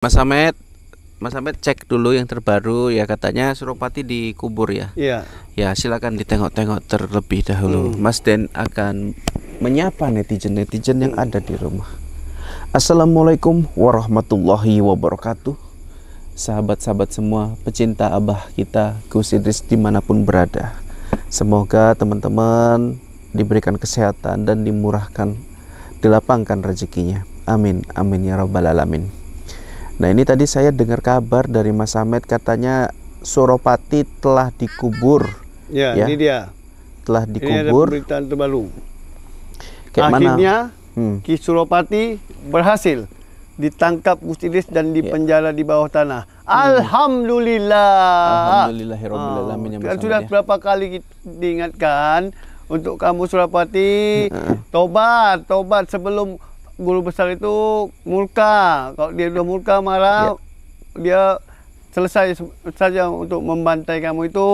Mas Ahmed, Mas Ahmed cek dulu yang terbaru ya, katanya Suropati dikubur ya. Iya. Ya silakan ditengok-tengok terlebih dahulu. Mas Den akan menyapa netizen-netizen yang ada di rumah. Assalamualaikum warahmatullahi wabarakatuh. Sahabat-sahabat semua, pecinta abah kita Gus Idris dimanapun berada, semoga teman-teman diberikan kesehatan dan dimurahkan, dilapangkan rezekinya. Amin, amin ya rabbal alamin. Nah, ini tadi saya dengar kabar dari Mas Ahmed, katanya Suropati telah dikubur. Ya, Ya, ini dia. telah Ini ada dikubur. pemberitaan terbaru. Kayak Akhirnya mana? Ki Suropati berhasil ditangkap Gus Idris dan dipenjara di bawah tanah. Alhamdulillah. Alhamdulillahirobbilalamin ya Mas Kan Ahmed sudah ya. berapa kali diingatkan untuk kamu Suropati, tobat sebelum guru besar itu murka. Kalau dia sudah murka marah, dia selesai saja untuk membantai kamu itu.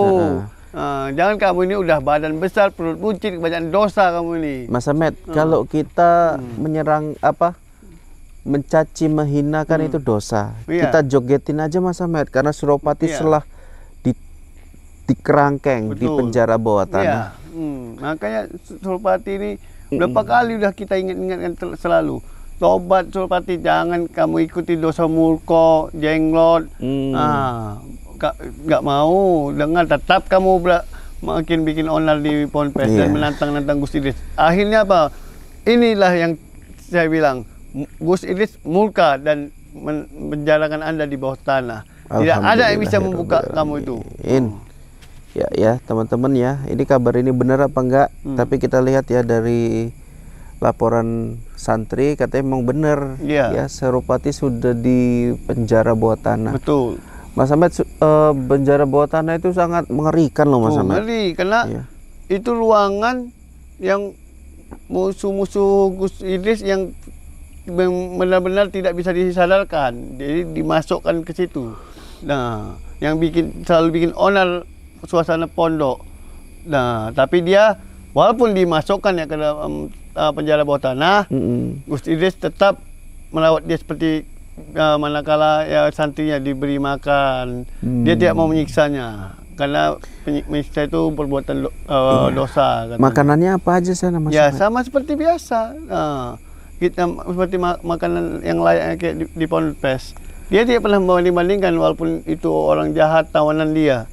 Jangan kamu ini udah badan besar, perut buncit, kebanyakan dosa kamu ini. Mas Ahmed, kalau kita menyerang mencaci, menghina kan itu dosa. Iya. Kita jogetin aja Mas Ahmed, karena Suropati Iya. setelah dikerangkeng di Betul. penjara bawah Iya. tanah. Makanya Suropati ini berapa kali udah kita ingatkan selalu. Tobat Suropati, jangan kamu ikuti dosa murko, jenglot. Nggak mau dengar, tetap kamu makin bikin onar di Ponpes dan menantang-nantang Gus Idris. Akhirnya apa? Inilah yang saya bilang, Gus Idris murka dan menjarakan Anda di bawah tanah. Tidak ada yang bisa membuka kamu itu. Ya teman-teman ya, ini kabar ini benar apa enggak? Tapi kita lihat ya dari laporan santri, katanya memang benar. Ya, Suropati sudah di penjara bawah tanah. Betul. Mas Ahmed, penjara bawah tanah itu sangat mengerikan loh Mas Ahmed. Ngeri, karena itu ruangan yang musuh-musuh Gus Idris yang benar-benar tidak bisa disadarkan, jadi dimasukkan ke situ. Nah, yang selalu bikin onar suasana pondok. Nah, tapi dia walaupun dimasukkan ya ke dalam penjara bawah tanah, Gus Idris tetap merawat dia seperti manakala ya santrinya diberi makan. Dia tidak mau menyiksanya karena menyiksa itu perbuatan dosa. Katanya. Makanannya apa aja sana Mas Ya Ahmed? sama seperti biasa. Kita seperti makanan yang layak kayak di Ponpes. Dia tidak pernah membanding-bandingkan walaupun itu orang jahat, tawanan dia.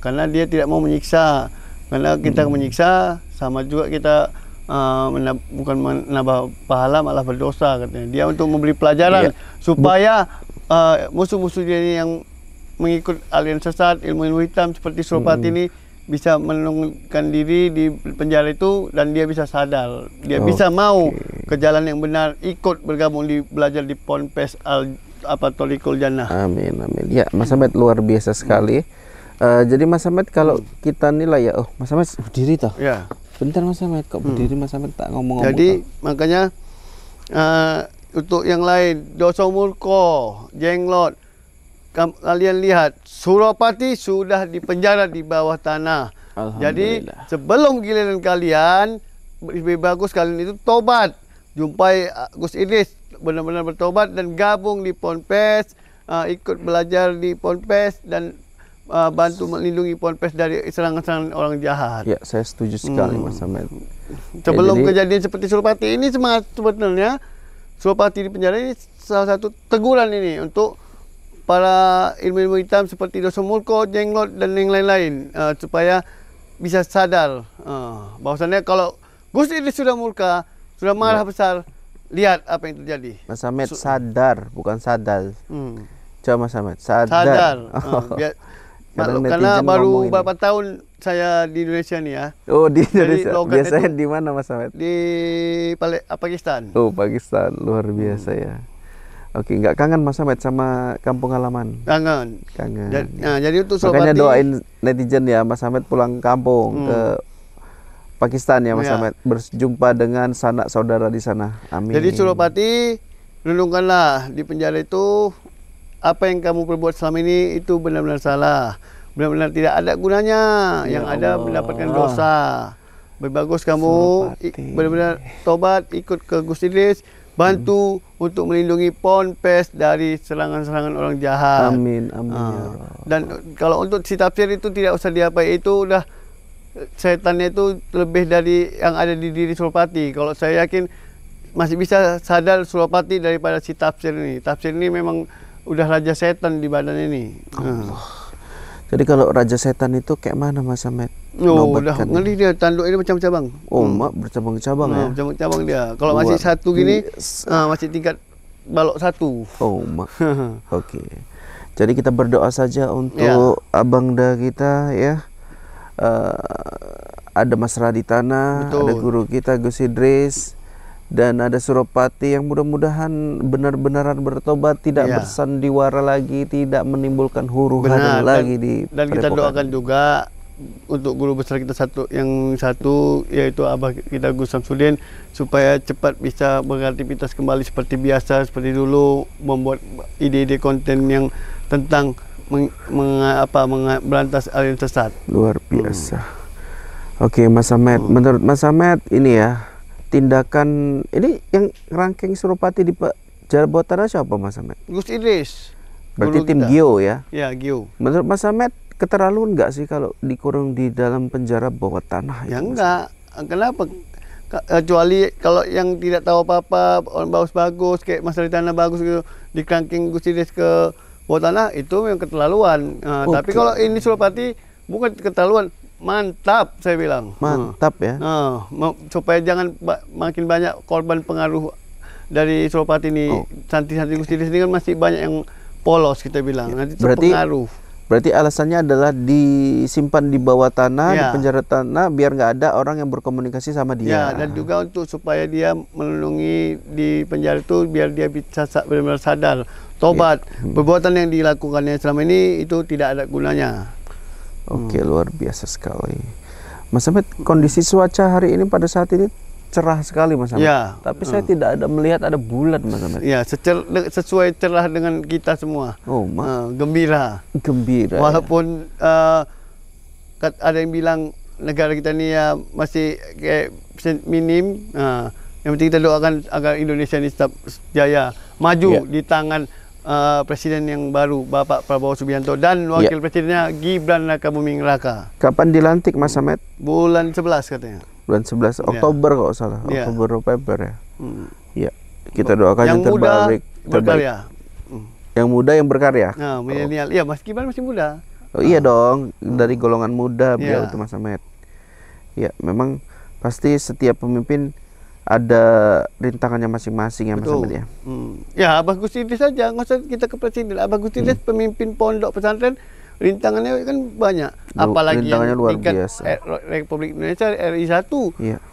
Karena dia tidak mau menyiksa. Karena kita menyiksa sama juga kita bukan menambah pahala, malah berdosa katanya. Dia untuk memberi pelajaran supaya musuh-musuh dia ini yang mengikut aliran sesat, ilmu-ilmu hitam seperti Suropati ini bisa menenangkan diri di penjara itu dan dia bisa sadar. Dia bisa mau ke jalan yang benar, ikut bergabung belajar di Ponpes Tolikul Jannah. Amin, amin. Ya, Mas Ahmed luar biasa sekali. Jadi Mas Ahmed kalau kita nilai ya, Mas Ahmed berdiri toh. Ya. Bentar Mas Ahmed, kok berdiri Mas Ahmed tak ngomong-ngomong. Jadi makanya untuk yang lain, dosa murko, jenglot, kalian lihat Suropati sudah dipenjara di bawah tanah. Jadi sebelum giliran kalian, lebih bagus kalian itu tobat, jumpai Gus Idris, benar-benar bertobat dan gabung di Ponpes, ikut belajar di Ponpes dan bantu melindungi Ponpes dari serangan-serangan orang jahat. Ya, saya setuju sekali Mas Ahmed. Sebelum kejadian seperti Suropati ini, sebenarnya Suropati di penjara ini salah satu teguran ini untuk para ilmu-ilmu hitam seperti dosa murko, jenglot dan yang lain-lain, supaya bisa sadar bahwasannya kalau Gus Idris sudah murka, sudah marah besar, lihat apa yang terjadi. Mas Ahmed sadar, bukan sadar. Coba Mas Ahmed sadar. Karena baru beberapa tahun saya di Indonesia nih ya. Oh, di Indonesia. Jadi, biasanya di mana Mas Ahmed? Di Pakistan. Oh, Pakistan, luar biasa ya. Oke, nggak kangen Mas Ahmed sama kampung halaman? Kangen. Jadi untuk makanya doain netizen ya, Mas Ahmed pulang kampung ke Pakistan ya Mas Ahmed, berjumpa dengan sanak saudara di sana. Amin. Jadi Suropati, renungkanlah di penjara itu apa yang kamu perbuat selama ini itu benar-benar salah, benar-benar tidak ada gunanya. Yang ada mendapatkan dosa. Berbagus kamu benar-benar tobat, ikut ke Gus Idris, bantu untuk melindungi Ponpes dari serangan-serangan orang jahat. Amin, amin ya Rob. Dan kalau untuk si tafsir itu tidak usah diapai, itu udah setannya itu lebih dari yang ada di diri Suropati. Kalau saya yakin masih bisa sadar Suropati daripada si tafsir ini. Tafsir ini memang udah raja setan di badan ini. Jadi kalau raja setan itu kayak mana Mas Ahmad? Oh, udah ngeri dia, tanduk ini macam-cabang. Oh, mak bercabang-cabang ya. Macam-cabang dia. Kalau masih satu gini, masih tingkat balok satu. Oh, mak. Oke. Jadi kita berdoa saja untuk Abang Da kita ya. Ada Mas Raditana, ada guru kita Gus Idris, dan ada Suropati yang mudah-mudahan benar-benaran bertobat, tidak bersandiwara lagi, tidak menimbulkan huru-hara lagi di dan kita doakan juga untuk guru besar kita yang satu yaitu Abah kita Gus Samsudin, supaya cepat bisa beraktivitas kembali seperti biasa, seperti dulu, membuat ide-ide konten yang tentang berantas aliran sesat. Luar biasa. Oke Mas Ahmad, menurut Mas Ahmad ini ya, tindakan ini yang ranking Suropati di Bawah Tanah siapa Mas Ahmad? Gus Idris. Berarti tim Gio ya? Ya, Gio. Menurut Mas Ahmad keterlaluan nggak sih kalau dikurung di dalam penjara bawah tanah? Ya enggak. Kenapa? Kecuali kalau yang tidak tahu apa-apa, orang bagus-bagus kayak Mas Ritana bagus gitu, di ranking Gus Idris ke bawah tanah, itu yang keterlaluan. Tapi kalau ini Suropati bukan keterlaluan, mantap saya bilang. Mantap ya. Supaya jangan makin banyak korban pengaruh dari Suropati ini. Santri-santri Gus Idris ini kan masih banyak yang polos kita bilang. Nanti terpengaruh. Berarti alasannya adalah disimpan di bawah tanah, di penjara tanah, biar nggak ada orang yang berkomunikasi sama dia. Ya, dan juga untuk supaya dia melindungi di penjara itu, biar dia bisa benar-benar sadar, tobat. Perbuatan yang dilakukannya selama ini itu tidak ada gunanya. Oke, luar biasa sekali. Mas Ahmad, kondisi cuaca hari ini pada saat ini cerah sekali Mas Ahmad. Ya. Tapi saya tidak ada melihat ada bulan Mas Ahmad. Ya, sesuai cerah dengan kita semua. Oh, gembira. Gembira. Walaupun ada yang bilang negara kita ini ya masih kayak minim. Yang penting kita doakan agar Indonesia ini tetap jaya, maju di tangan Presiden yang baru, Bapak Prabowo Subianto, dan Wakil Presidennya Gibran Rakabuming Raka. Kapan dilantik Mas Ahmad? Bulan 11 katanya. Bulan 11 Oktober kalau salah. Oktober November ya. Ya. Kita doakan yang terbaik. Berkarya. Yang muda yang berkarya. Nah, milenial. Iya, Mas Gibran masih muda. Oh iya dong, dari golongan muda beliau itu Mas Ahmad. Ya, memang pasti setiap pemimpin ada rintangannya masing-masing ya Mas Ahmad ya. Ya, Abah Gus Idris saja, nggak usah kita ke presiden. Abah Gus Idris pemimpin pondok pesantren, rintangannya kan banyak. Apalagi yang tingkat Republik Indonesia RI 1,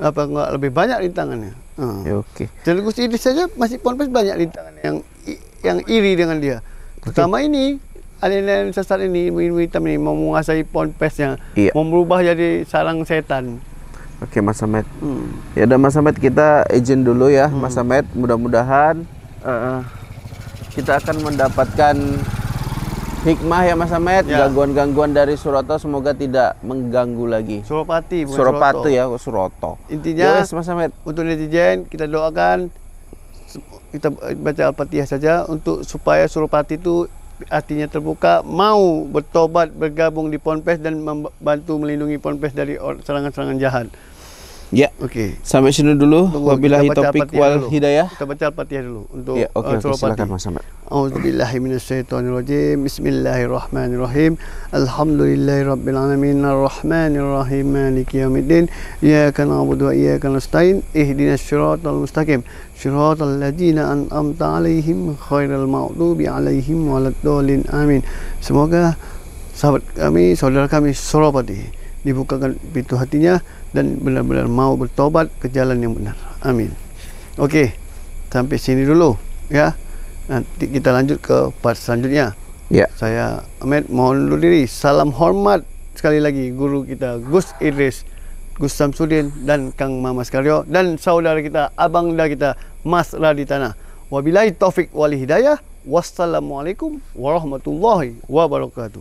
apa nggak lebih banyak rintangannya. Oke. Dan Gus Idris saja masih Ponpes banyak rintangannya yang iri dengan dia. Terutama ini aliran sesat ini, ilmu hitam ini mau menguasai Ponpesnya, mau merubah jadi sarang setan. Oke Mas Ahmad. Ya udah Mas Ahmad, kita izin dulu ya Mas Ahmad. Mudah-mudahan kita akan mendapatkan hikmah ya Mas Ahmad. Gangguan-gangguan dari Suroto semoga tidak mengganggu lagi. Suropati bukan Suropati ya, Suroto. Intinya Mas Ahmad, untuk netizen kita doakan, kita baca Al-Fatihah saja untuk supaya Suropati itu hatinya terbuka, mau bertobat, bergabung di Ponpes dan membantu melindungi Ponpes dari serangan-serangan jahat. Ya. Oke. Sampai sini dulu. Wabillahi taufik wal hidayah. Kita baca Al-Fatihah dulu untuk Suropati. Silakan Mas Ahmad. A'udzubillahi minasyaitonirrajim. Bismillahirrahmanirrahim. Alhamdulillahirabbil alamin arrahmanirrahim maliki yaumiddin. Iyyaka na'budu wa iyyaka nasta'in. Ihdinas siratal mustaqim. Siratal ladzina an'amta 'alaihim ghairil maghdubi 'alaihim waladdallin. Amin. Semoga sahabat kami, saudara kami Suropati dibukakan pintu hatinya dan benar-benar mau bertobat ke jalan yang benar. Amin. Oke, sampai sini dulu ya. Nanti kita lanjut ke part selanjutnya. Ya. Saya Ahmed mohon undur diri. Salam hormat sekali lagi guru kita Gus Idris, Gus Samsudin dan Kang Mamas Karyo, dan saudara kita, abang da kita Mas Raditana. Wabillahi taufik wal hidayah. Wassalamualaikum warahmatullahi wabarakatuh.